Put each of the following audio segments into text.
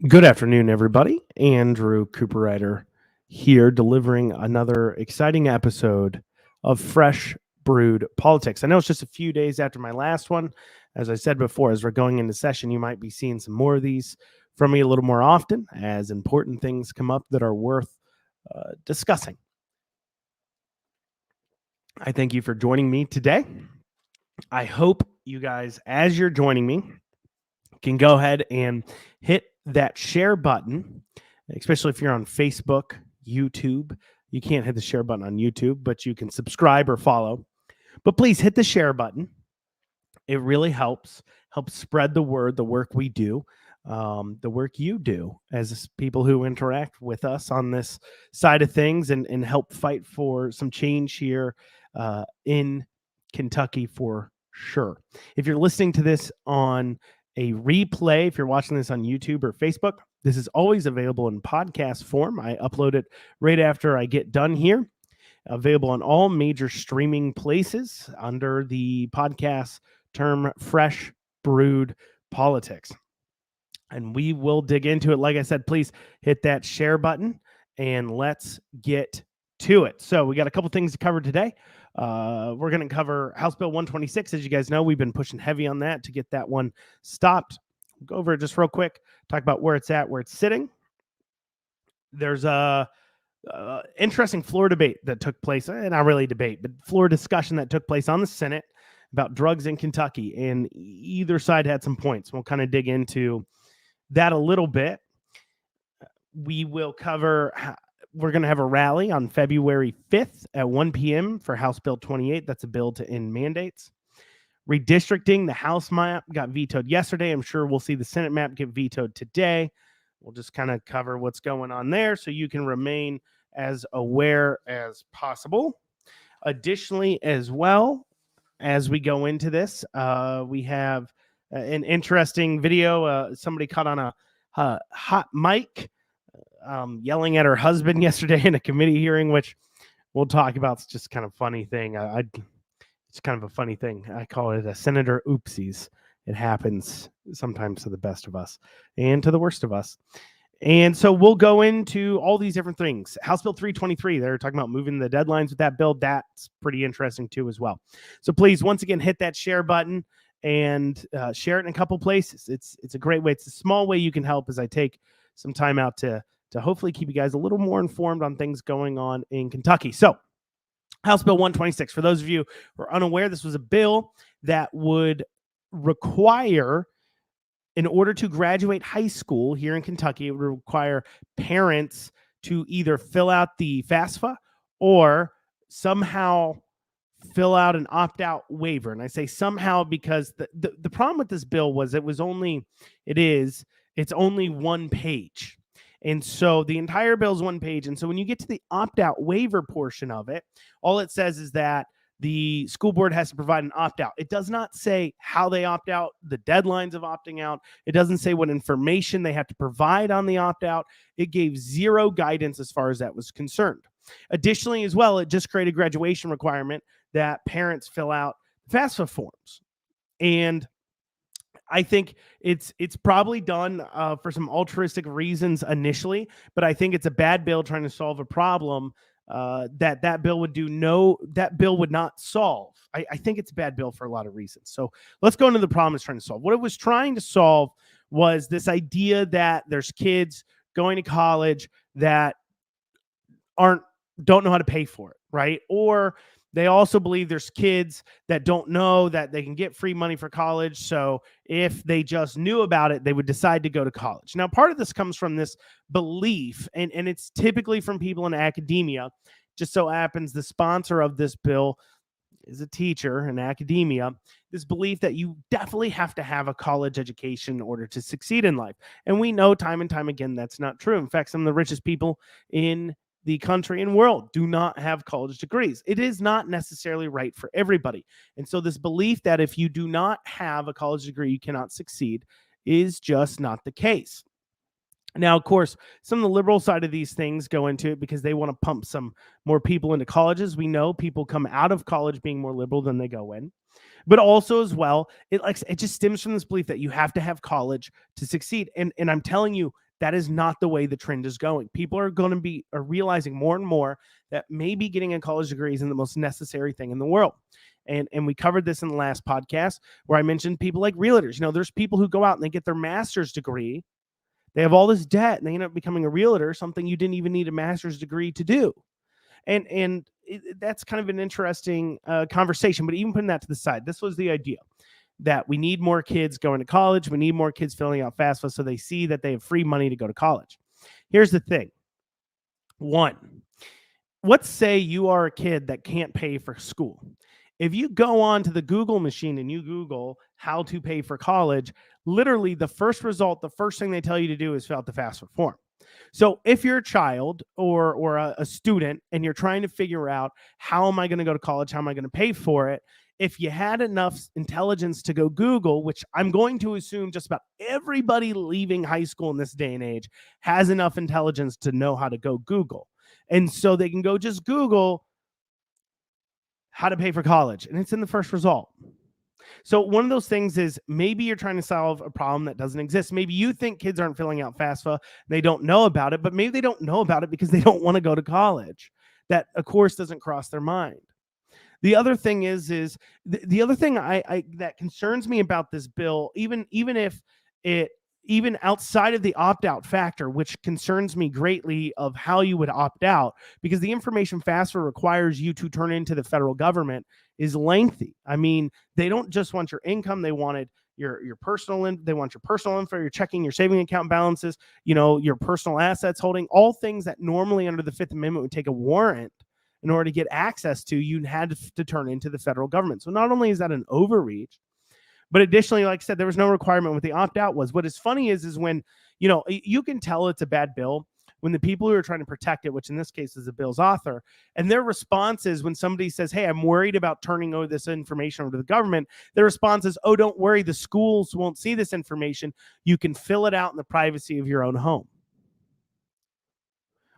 Good afternoon, everybody. Andrew Cooperwriter here, delivering another exciting episode of Fresh Brewed Politics. I know it's just a few days after my last one. As I said before, as we're going into session, you might be seeing some more of these from me a little more often as important things come up that are worth discussing. I thank you for joining me today. I hope you guys, as you're joining me, can go ahead and hit that share button, especially if you're on Facebook, YouTube. You can't hit the share button on YouTube, but you can subscribe or follow. But please hit the share button. It really helps spread the word, the work we do, the work you do as people who interact with us on this side of things and help fight for some change here in Kentucky for sure. If you're listening to this on a replay, if you're watching this on YouTube or Facebook, this is always available in podcast form. I upload it right after I get done here. Available on all major streaming places under the podcast term Fresh Brewed Politics. And we will dig into it. Like I said, please hit that share button and let's get to it. So we got a couple things to cover today. We're going to cover House Bill 126. As you guys know, we've been pushing heavy on that to get that one stopped. We'll go over it just real quick, talk about where it's at, where it's sitting. There's a interesting floor debate that took place, not really debate, but floor discussion that took place on the Senate about drugs in Kentucky, and either side had some points. We'll kind of dig into that a little bit. We will cover, we're going to have a rally on February 5th at 1 p.m. for House Bill 28. That's a bill to end mandates. Redistricting, the House map got vetoed yesterday. I'm sure we'll see the Senate map get vetoed today. We'll just kind of cover what's going on there so you can remain as aware as possible. Additionally, as well, as we go into this, we have an interesting video. Somebody caught on a hot mic yelling at her husband yesterday in a committee hearing, which we'll talk about. It's just kind of funny thing. It's kind of a funny thing. I call it a Senator Oopsies. It happens sometimes to the best of us and to the worst of us. And so we'll go into all these different things. House Bill 323, they're talking about moving the deadlines with that bill. That's pretty interesting too as well. So please, once again, hit that share button and share it in a couple places. It's a great way. It's a small way you can help as I take some time out to hopefully keep you guys a little more informed on things going on in Kentucky. So House Bill 126, for those of you who are unaware, this was a bill that would require, in order to graduate high school here in Kentucky, it would require parents to either fill out the FAFSA or somehow fill out an opt-out waiver. And I say somehow because the problem with this bill was it's only one page. And so the entire bill is one page. And so when you get to the opt-out waiver portion of it, all it says is that the school board has to provide an opt-out. It does not say how they opt out, the deadlines of opting out. It doesn't say what information they have to provide on the opt-out. It gave zero guidance as far as that was concerned. Additionally, as well, it just created a graduation requirement that parents fill out FAFSA forms. And I think it's probably done for some altruistic reasons initially, but I think it's a bad bill trying to solve a problem that bill would not solve. I think it's a bad bill for a lot of reasons. So let's go into the problem it's trying to solve. What it was trying to solve was this idea that there's kids going to college that don't know how to pay for it, right? Or they also believe there's kids that don't know that they can get free money for college. So if they just knew about it, they would decide to go to college. Now, part of this comes from this belief, and it's typically from people in academia. Just so happens the sponsor of this bill is a teacher in academia. This belief that you definitely have to have a college education in order to succeed in life. And we know time and time again that's not true. In fact, some of the richest people in the country and world do not have college degrees. It is not necessarily right for everybody. And so this belief that if you do not have a college degree, you cannot succeed is just not the case. Now, of course, some of the liberal side of these things go into it because they want to pump some more people into colleges. We know people come out of college being more liberal than they go in. But also as well, it just stems from this belief that you have to have college to succeed. And I'm telling you, That is not the way the trend is going. People are going to be realizing more and more that maybe getting a college degree isn't the most necessary thing in the world. And we covered this in the last podcast where I mentioned people like realtors. There's people who go out and they get their master's degree. They have all this debt and they end up becoming a realtor, something you didn't even need a master's degree to do. And that's kind of an interesting conversation. But even putting that to the side, this was the idea that we need more kids going to college. We need more kids filling out FAFSA so they see that they have free money to go to college. Here's the thing. One, let's say you are a kid that can't pay for school. If you go on to the Google machine and you Google how to pay for college, literally the first result, the first thing they tell you to do is fill out the FAFSA form. So if you're a child or a student and you're trying to figure out how am I going to go to college, how am I going to pay for it, if you had enough intelligence to go Google, which I'm going to assume just about everybody leaving high school in this day and age has enough intelligence to know how to go Google. And so they can go just Google how to pay for college, and it's in the first result. So one of those things is maybe you're trying to solve a problem that doesn't exist. Maybe you think kids aren't filling out FAFSA, they don't know about it, but maybe they don't know about it because they don't want to go to college. That, of course, doesn't cross their mind. The other thing is the other thing I that concerns me about this bill, even outside of the opt-out factor, which concerns me greatly of how you would opt out, because the information FAFSA requires you to turn into the federal government is lengthy. I mean, they don't just want your income, they wanted your personal, they want your personal info, your checking, your saving account balances, your personal assets holding, all things that normally under the Fifth Amendment would take a warrant in order to get access to. You had to turn into the federal government. So not only is that an overreach, but additionally, like I said, there was no requirement what the opt-out was. What is funny is when, you can tell it's a bad bill when the people who are trying to protect it, which in this case is the bill's author, and their response is when somebody says, hey, I'm worried about turning over this information over to the government, their response is, oh, don't worry, the schools won't see this information. You can fill it out in the privacy of your own home.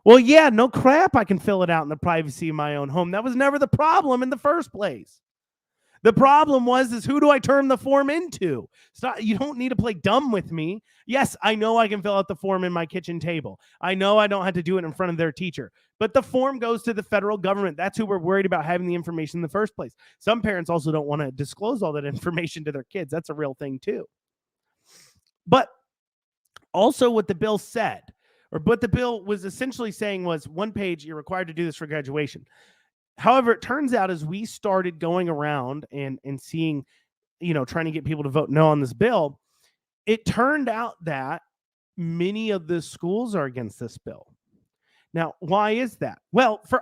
Well, yeah, no crap, I can fill it out in the privacy of my own home. That was never the problem in the first place. The problem is who do I turn the form into? You don't need to play dumb with me. Yes, I know I can fill out the form in my kitchen table. I know I don't have to do it in front of their teacher. But the form goes to the federal government. That's who we're worried about having the information in the first place. Some parents also don't want to disclose all that information to their kids. That's a real thing too. But also what the bill said, or what the bill was essentially saying was, one page, you're required to do this for graduation. However, it turns out as we started going around and seeing, trying to get people to vote no on this bill, it turned out that many of the schools are against this bill. Now, why is that? Well, for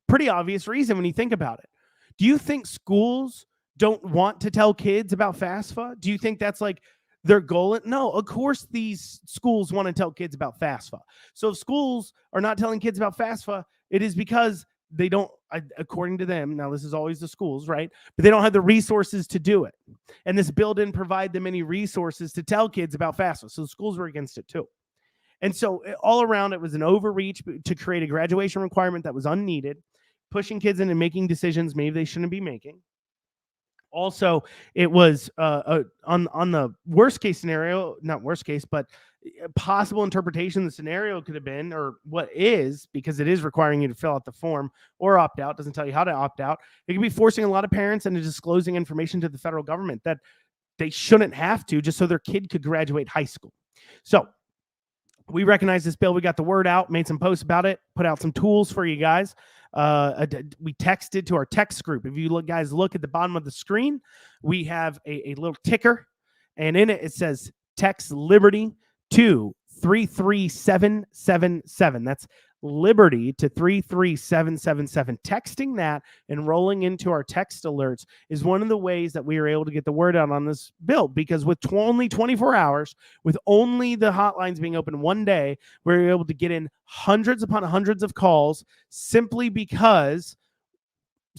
pretty obvious reason when you think about it. Do you think schools don't want to tell kids about FAFSA? Do you think that's like their goal? No, of course these schools want to tell kids about FAFSA. So if schools are not telling kids about FAFSA, it is because they don't, according to them, now this is always the schools, right? But they don't have the resources to do it. And this bill didn't provide them any resources to tell kids about FAFSA. So the schools were against it too. And so all around, it was an overreach to create a graduation requirement that was unneeded, pushing kids into making decisions maybe they shouldn't be making. Also, it was on the worst case scenario, not worst case, but possible interpretation the scenario could have been, or what is, because it is requiring you to fill out the form or opt out, doesn't tell you how to opt out. It could be forcing a lot of parents into disclosing information to the federal government that they shouldn't have to, just so their kid could graduate high school. So we recognize this bill. We got the word out, made some posts about it, put out some tools for you guys. We texted to our text group. If you look at the bottom of the screen, we have a little ticker, and in it says text Liberty to 33777. That's Liberty to 33777. Texting that and rolling into our text alerts is one of the ways that we are able to get the word out on this bill, because with only 24 hours, with only the hotlines being open one day, we're able to get in hundreds upon hundreds of calls simply because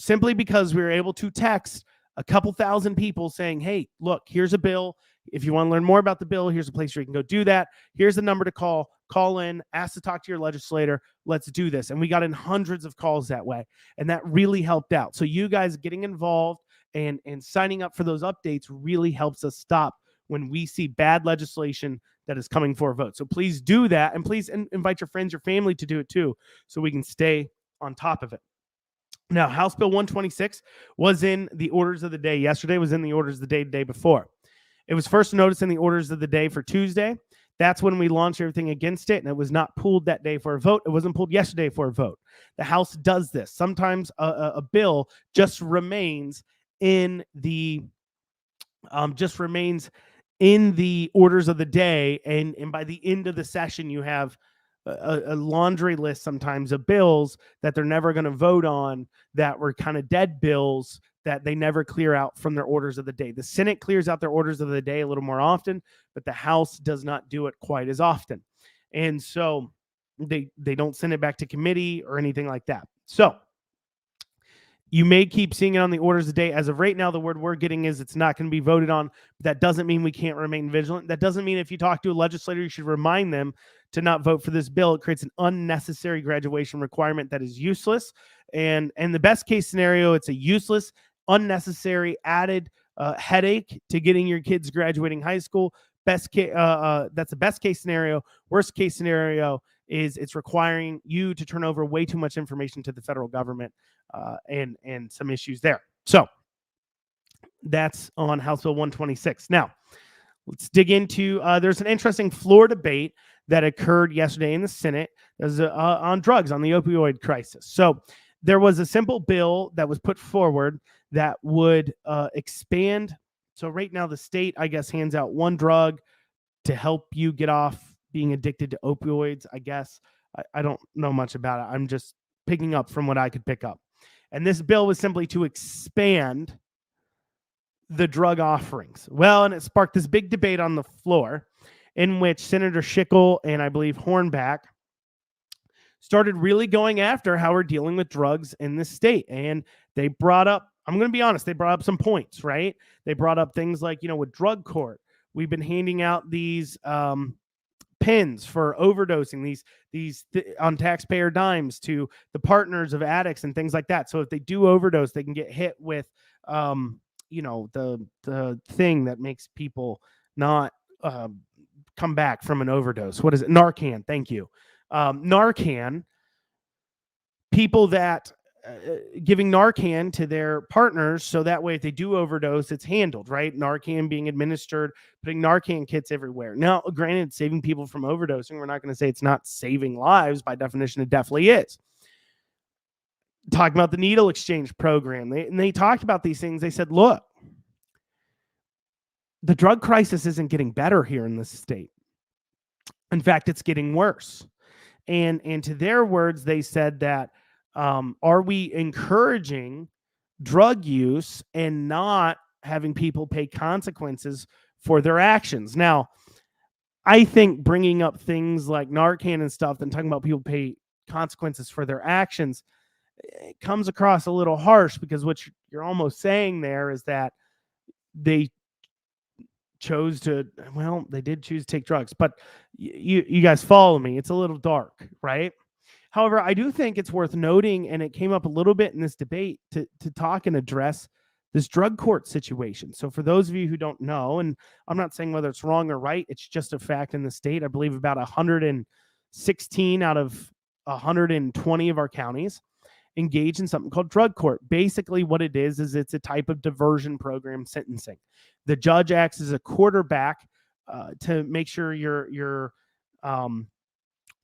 we were able to text a couple thousand people saying, hey, look, here's a bill. If you want to learn more about the bill, here's a place where you can go do that. Here's the number to call in, ask to talk to your legislator. Let's do this. And we got in hundreds of calls that way. And that really helped out. So you guys getting involved and signing up for those updates really helps us stop when we see bad legislation that is coming for a vote. So please do that, and please invite your friends, your family to do it too, so we can stay on top of it. Now, House Bill 126 was in the orders of the day yesterday, was in the orders of the day before. It was first noticed in the orders of the day for Tuesday. That's when we launched everything against it, and it was not pulled that day for a vote. It wasn't pulled yesterday for a vote. The House does this. Sometimes a bill just remains in the orders of the day, and by the end of the session, you have a laundry list sometimes of bills that they're never going to vote on, that were kind of dead bills that they never clear out from their orders of the day. The Senate clears out their orders of the day a little more often, but the House does not do it quite as often. And so they don't send it back to committee or anything like that. So you may keep seeing it on the orders of the day. As of right now, the word we're getting is it's not going to be voted on. But that doesn't mean we can't remain vigilant. That doesn't mean if you talk to a legislator, you should remind them to not vote for this bill. It creates an unnecessary graduation requirement that is useless. And the best case scenario, it's a useless, unnecessary added headache to getting your kids graduating high school. That's the best case scenario. Worst case scenario is it's requiring you to turn over way too much information to the federal government, and some issues there. So that's on House Bill 126. Now, let's dig into, there's an interesting floor debate that occurred yesterday in the Senate. There's on drugs, on the opioid crisis. So there was a simple bill that was put forward that would expand. So right now the state, I guess, hands out one drug to help you get off being addicted to opioids, I guess. I don't know much about it. I'm just picking up from what I could pick up. And this bill was simply to expand the drug offerings. Well, and it sparked this big debate on the floor in which Senator Schickel and I believe Hornback started really going after how we're dealing with drugs in this state. And they brought up, I'm going to be honest, they brought up some points, right? They brought up things like, with drug court, we've been handing out these pins for overdosing, these on taxpayer dimes to the partners of addicts and things like that. So if they do overdose, they can get hit with, the thing that makes people not come back from an overdose. What is it? Narcan. Thank you. Narcan, people that giving Narcan to their partners, so that way if they do overdose, it's handled, right? Narcan being administered, putting Narcan kits everywhere. Now, granted, saving people from overdosing, we're not going to say it's not saving lives. By definition, it definitely is. Talking about the needle exchange program, they talked about these things. They said, look, the drug crisis isn't getting better here in this state. In fact, it's getting worse. And to their words, they said that, are we encouraging drug use and not having people pay consequences for their actions? Now, I think bringing up things like Narcan and stuff and talking about people pay consequences for their actions, it comes across a little harsh, because what you're almost saying there is that they chose to, well, they did choose to take drugs, but you guys follow me. It's a little dark, right? However, I do think it's worth noting, and it came up a little bit in this debate, to talk and address this drug court situation. So for those of you who don't know, and I'm not saying whether it's wrong or right, it's just a fact in the state. I believe about 116 out of 120 of our counties engage in something called drug court. Basically what it is it's a type of diversion program sentencing. The judge acts as a quarterback to make sure you're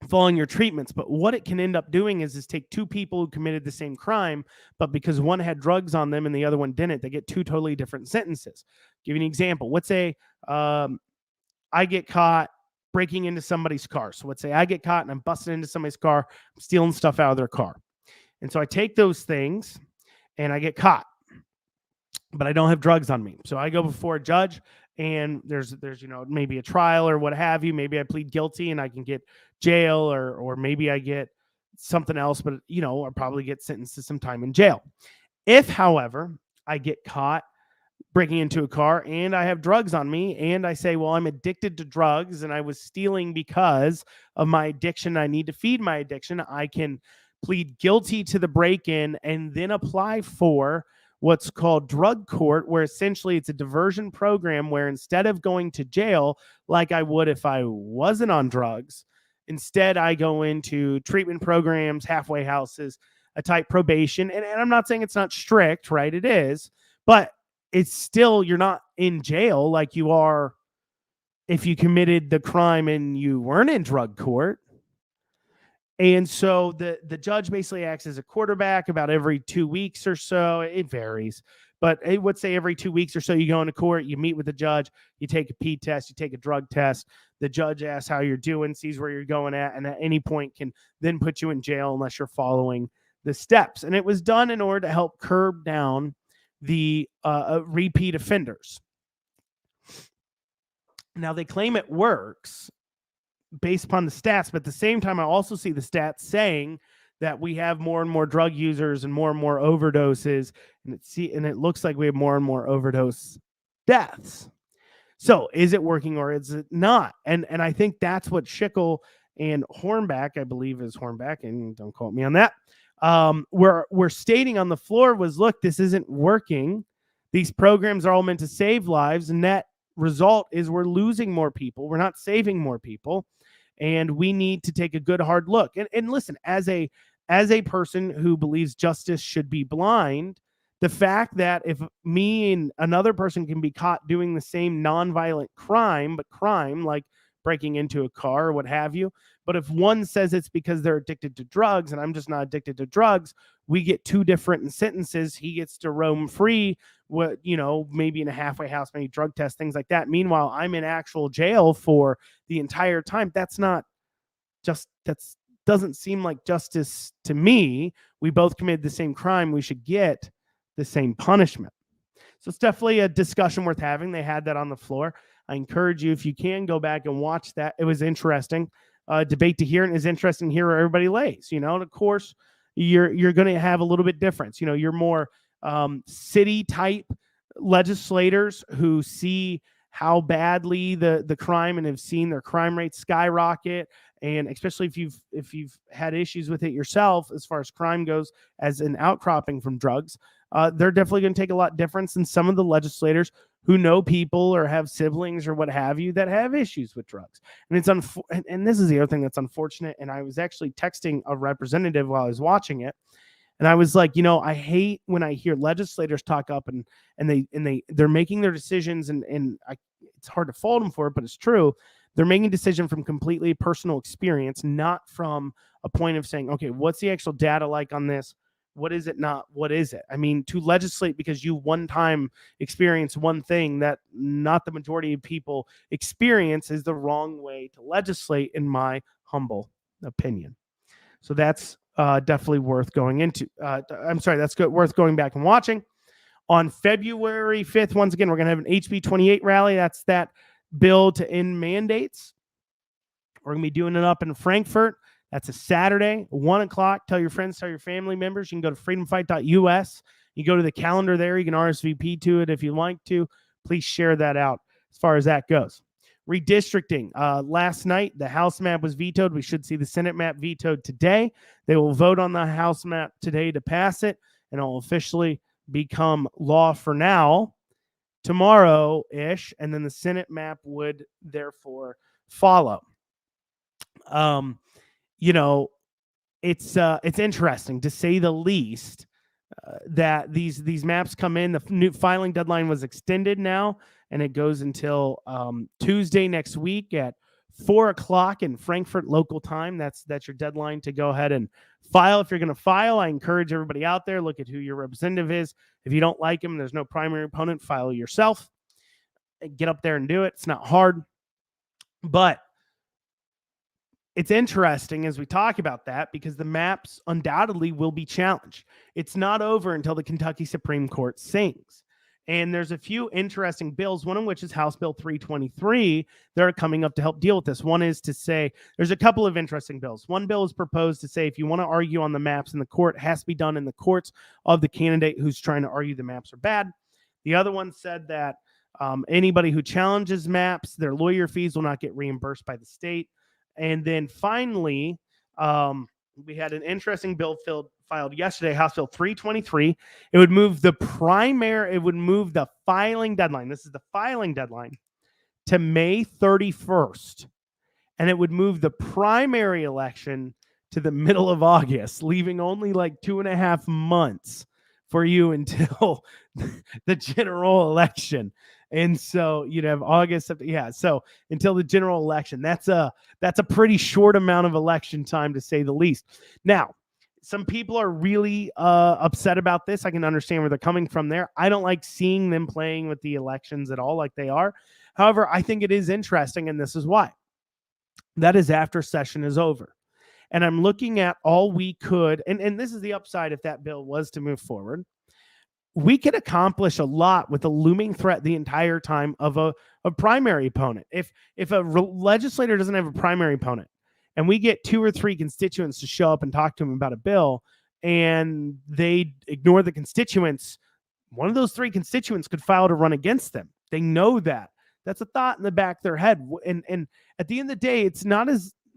following your treatments. But what it can end up doing is take two people who committed the same crime, but because one had drugs on them and the other one didn't, they get two totally different sentences. Give you an example. Let's say I get caught breaking into somebody's car. So let's say I get caught and I'm busting into somebody's car, I'm stealing stuff out of their car. And so I take those things and I get caught, but I don't have drugs on me. So I go before a judge, and there's maybe a trial or what have you. Maybe I plead guilty and I can get jail, or maybe I get something else, but I'll probably get sentenced to some time in jail. If, however, I get caught breaking into a car and I have drugs on me, and I say, well, I'm addicted to drugs and I was stealing because of my addiction, I need to feed my addiction, I can plead guilty to the break-in and then apply for what's called drug court, where essentially it's a diversion program where instead of going to jail like I would if I wasn't on drugs, instead I go into treatment programs, halfway houses, a type probation. And I'm not saying it's not strict, right? It is, but it's still, you're not in jail like you are if you committed the crime and you weren't in drug court. And so the judge basically acts as a quarterback about every 2 weeks or so. It varies, but it would say every 2 weeks or so you go into court, you meet with the judge, you take a P test, you take a drug test. The judge asks how you're doing, sees where you're going at, and at any point can then put you in jail unless you're following the steps. And it was done in order to help curb down the repeat offenders. Now, they claim it works based upon the stats, but at the same time, I also see the stats saying that we have more and more drug users and more overdoses, and it looks like we have more and more overdose deaths. So is it working or is it not? And I think that's what Schickel and Hornback, I believe is Hornback, and don't quote me on that, we're stating on the floor was, look, this isn't working. These programs are all meant to save lives, and that result is we're losing more people. We're not saving more people. And we need to take a good hard look. And listen, as a person who believes justice should be blind, the fact that if me and another person can be caught doing the same nonviolent crime, but crime like breaking into a car or what have you, but if one says it's because they're addicted to drugs and I'm just not addicted to drugs, we get two different sentences. He gets to roam free, maybe in a halfway house, maybe drug test, things like that. Meanwhile, I'm in actual jail for the entire time. That doesn't seem like justice to me. We both committed the same crime. We should get the same punishment. So it's definitely a discussion worth having. They had that on the floor. I encourage you, if you can, go back and watch that. It was interesting. Debate to hear, and it's interesting to hear where everybody lays. And of course, you're going to have a little bit difference. You're more city type legislators who see how badly the crime and have seen their crime rates skyrocket. And especially if you've had issues with it yourself, as far as crime goes, as an outcropping from drugs, they're definitely going to take a lot difference than some of the legislators who know people or have siblings or what have you that have issues with drugs. And it's and this is the other thing that's unfortunate. And I was actually texting a representative while I was watching it. And I was like, I hate when I hear legislators talk up and they're making their decisions and it's hard to fault them for it, but it's true. They're making a decision from completely personal experience, not from a point of saying, okay, what's the actual data like on this? What is it not? What is it? I mean, to legislate because you one time experience one thing that not the majority of people experience is the wrong way to legislate, in my humble opinion. So that's definitely worth going into. That's good, worth going back and watching. On February 5th, once again, we're going to have an HB28 rally. That's that bill to end mandates. We're going to be doing it up in Frankfurt. That's a Saturday, 1 o'clock. Tell your friends, tell your family members. You can go to freedomfight.us. You go to the calendar there. You can RSVP to it if you like to. Please share that out as far as that goes. Redistricting. Last night, the House map was vetoed. We should see the Senate map vetoed today. They will vote on the House map today to pass it, and it will officially become law for now tomorrow-ish, and then the Senate map would therefore follow. It's interesting to say the least that these maps come in. The new filing deadline was extended now, and it goes until Tuesday next week at 4 o'clock in Frankfurt local time. That's your deadline to go ahead and file. If you're going to file, I encourage everybody out there, look at who your representative is. If you don't like him, there's no primary opponent, file yourself. Get up there and do it. It's not hard. But it's interesting as we talk about that because the maps undoubtedly will be challenged. It's not over until the Kentucky Supreme Court sings. And there's a few interesting bills, one of which is House Bill 323. They're coming up to help deal with this. One is to say there's a couple of interesting bills. One bill is proposed to say if you want to argue on the maps in the court, it has to be done in the courts of the candidate who's trying to argue the maps are bad. The other one said that anybody who challenges maps, their lawyer fees will not get reimbursed by the state. And then finally, we had an interesting bill filed yesterday, House Bill 323. It would move the filing deadline. This is the filing deadline to May 31st. And it would move the primary election to the middle of August, leaving only like 2.5 months for you until the general election. And so you'd have August. So until the general election, that's a pretty short amount of election time, to say the least. Now, some people are really upset about this. I can understand where they're coming from there. I don't like seeing them playing with the elections at all like they are. However, I think it is interesting, and this is why. That is after session is over. And I'm looking at all we could, and this is the upside if that bill was to move forward. We could accomplish a lot with a looming threat the entire time of a primary opponent. If a legislator doesn't have a primary opponent, and we get 2 or 3 constituents to show up and talk to them about a bill, and they ignore the constituents, one of those 3 constituents could file to run against them. They know that. That's a thought in the back of their head. And at the end of the day,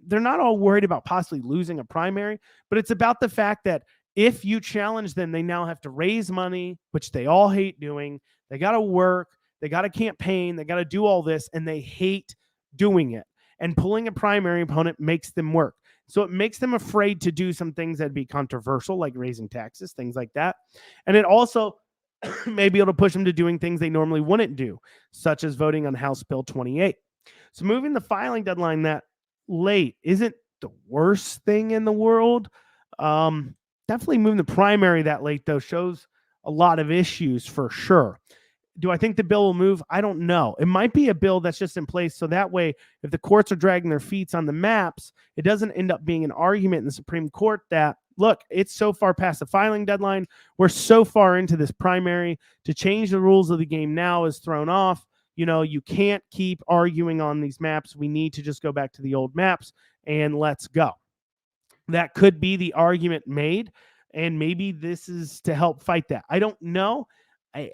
they're not all worried about possibly losing a primary, but it's about the fact that if you challenge them, they now have to raise money, which they all hate doing. They got to work. They got to campaign. They got to do all this, and they hate doing it. And pulling a primary opponent makes them work. So it makes them afraid to do some things that'd be controversial, like raising taxes, things like that. And it also may be able to push them to doing things they normally wouldn't do, such as voting on House Bill 28. So moving the filing deadline that late isn't the worst thing in the world. Definitely moving the primary that late, though, shows a lot of issues for sure. Do I think the bill will move? I don't know. It might be a bill that's just in place so that way, if the courts are dragging their feet on the maps, it doesn't end up being an argument in the Supreme Court that, look, it's so far past the filing deadline. We're so far into this primary. To change the rules of the game now is thrown off. You can't keep arguing on these maps. We need to just go back to the old maps and let's go. That could be the argument made, and maybe this is to help fight that. I don't know.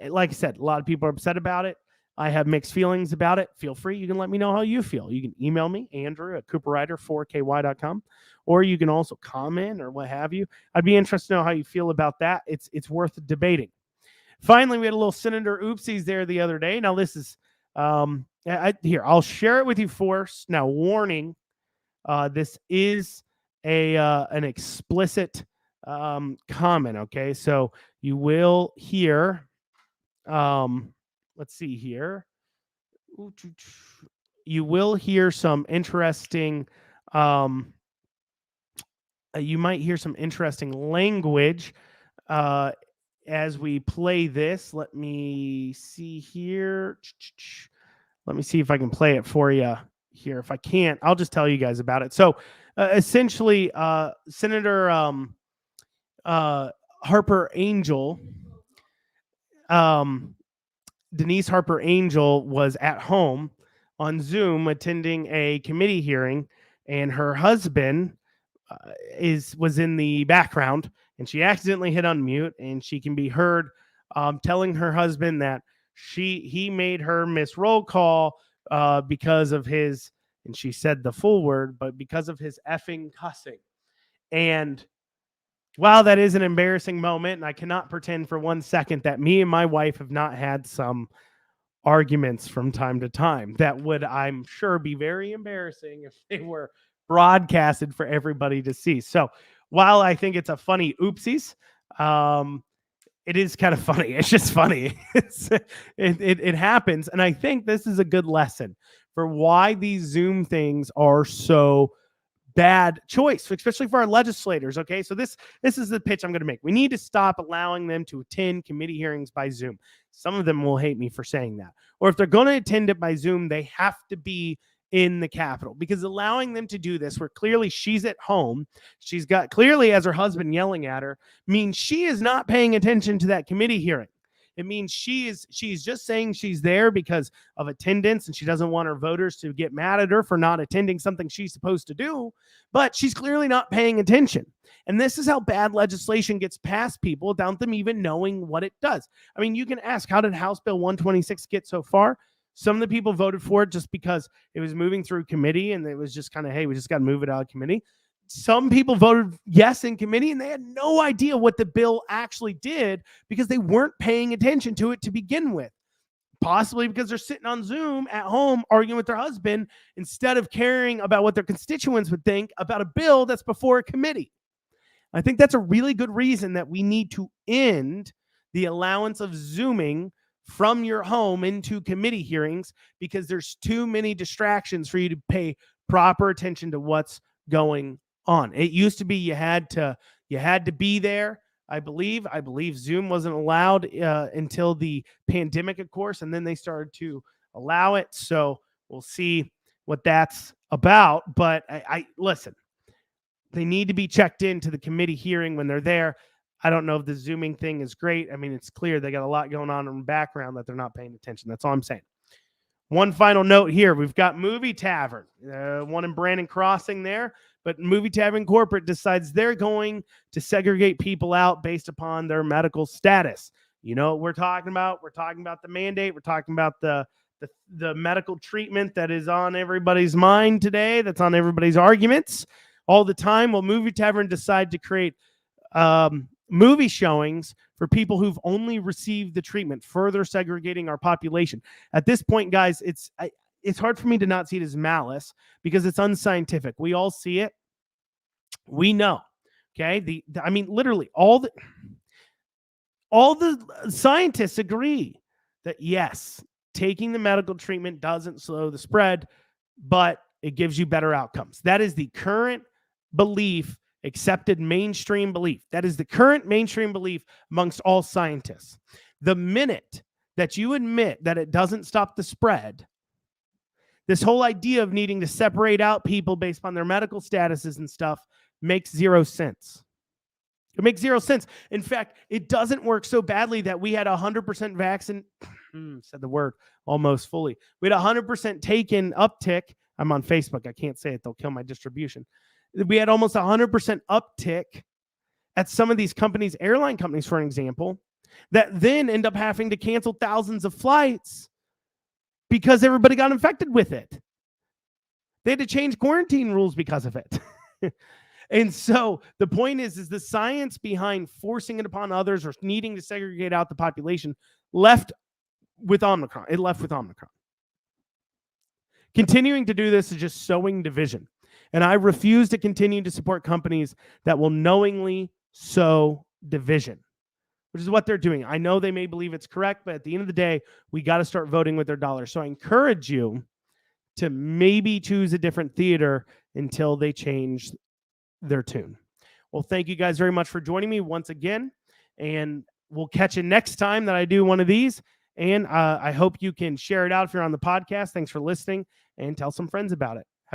Like I said, a lot of people are upset about it. I have mixed feelings about it. Feel free. You can let me know how you feel. You can email me, Andrew@CooperWriter4KY.com, or you can also comment or what have you. I'd be interested to know how you feel about that. It's worth debating. Finally, we had a little Senator oopsies there the other day. Now, this is here. I'll share it with you first. Now, warning, this is an explicit comment, okay? So you will hear, let's see here. You will hear some interesting, you might hear some interesting language as we play this. Let me see here. Let me see if I can play it for you here. If I can't, I'll just tell you guys about it. So essentially, Senator Harper Angel, Denise Harper Angel, was at home on Zoom attending a committee hearing, and her husband was in the background, and she accidentally hit unmute, and she can be heard telling her husband that he made her miss roll call because of his, and she said the full word, but because of his effing cussing. And while that is an embarrassing moment, and I cannot pretend for 1 second that me and my wife have not had some arguments from time to time that would, I'm sure, be very embarrassing if they were broadcasted for everybody to see. So while I think it's a funny oopsies, it is kind of funny. It's just funny. It happens. And I think this is a good lesson for why these Zoom things are so bad choice, especially for our legislators. Okay, so this is the pitch I'm going to make. We need to stop allowing them to attend committee hearings by Zoom. Some of them will hate me for saying that. Or if they're going to attend it by Zoom, they have to be in the Capitol, because allowing them to do this where clearly she's at home, she's got clearly as her husband yelling at her, means she is not paying attention to that committee hearing. It means she's just saying she's there because of attendance, and she doesn't want her voters to get mad at her for not attending something she's supposed to do, but she's clearly not paying attention. And this is how bad legislation gets past people without them even knowing what it does. I mean, you can ask, how did House Bill 126 get so far? Some of the people voted for it just because it was moving through committee, and it was just kind of, hey, we just got to move it out of committee. some people voted yes in committee and they had no idea what the bill actually did because they weren't paying attention to it to begin with. Possibly because they're sitting on Zoom at home arguing with their husband instead of caring about what their constituents would think about a bill that's before a committee. I think that's a really good reason that we need to end the allowance of Zooming from your home into committee hearings, because there's too many distractions for you to pay proper attention to what's going on. It used to be you had to be there. I believe Zoom wasn't allowed until the pandemic, of course, and then they started to allow it. So we'll see what that's about. But I listen, they need to be checked into the committee hearing when they're there. I don't know if the Zooming thing is great. I mean, it's clear they got a lot going on in the background that they're not paying attention. That's all I'm saying. One final note here. We've got Movie Tavern, one in Brandon Crossing there, but Movie Tavern Corporate decides they're going to segregate people out based upon their medical status. You know what we're talking about? We're talking about the mandate. We're talking about the medical treatment that is on everybody's mind today, that's on everybody's arguments all the time. Well, Movie Tavern decided to create movie showings for people who've only received the treatment, further segregating our population. At this point, guys, it's hard for me to not see it as malice because it's unscientific. We all see it. We know. Okay. I mean, literally all the scientists agree that yes, taking the medical treatment doesn't slow the spread, but it gives you better outcomes. That is the current belief, accepted mainstream belief. That is the current mainstream belief amongst all scientists. The minute that you admit that it doesn't stop the spread, this whole idea of needing to separate out people based on their medical statuses and stuff makes zero sense. It makes zero sense. In fact, it doesn't work so badly that we had 100% vaccine. Said the word almost fully. We had 100% taken uptick. I'm on Facebook. I can't say it. They'll kill my distribution. We had almost 100% uptick at some of these companies, airline companies, for an example, that then end up having to cancel thousands of flights because everybody got infected with it. They had to change quarantine rules because of it. And so the point is the science behind forcing it upon others or needing to segregate out the population left with Omicron. It left with Omicron. Continuing to do this is just sowing division. And I refuse to continue to support companies that will knowingly sow division, which is what they're doing. I know they may believe it's correct, but at the end of the day, we got to start voting with their dollars. So I encourage you to maybe choose a different theater until they change their tune. Well, thank you guys very much for joining me once again, and we'll catch you next time that I do one of these. And I hope you can share it out if you're on the podcast. Thanks for listening, and tell some friends about it.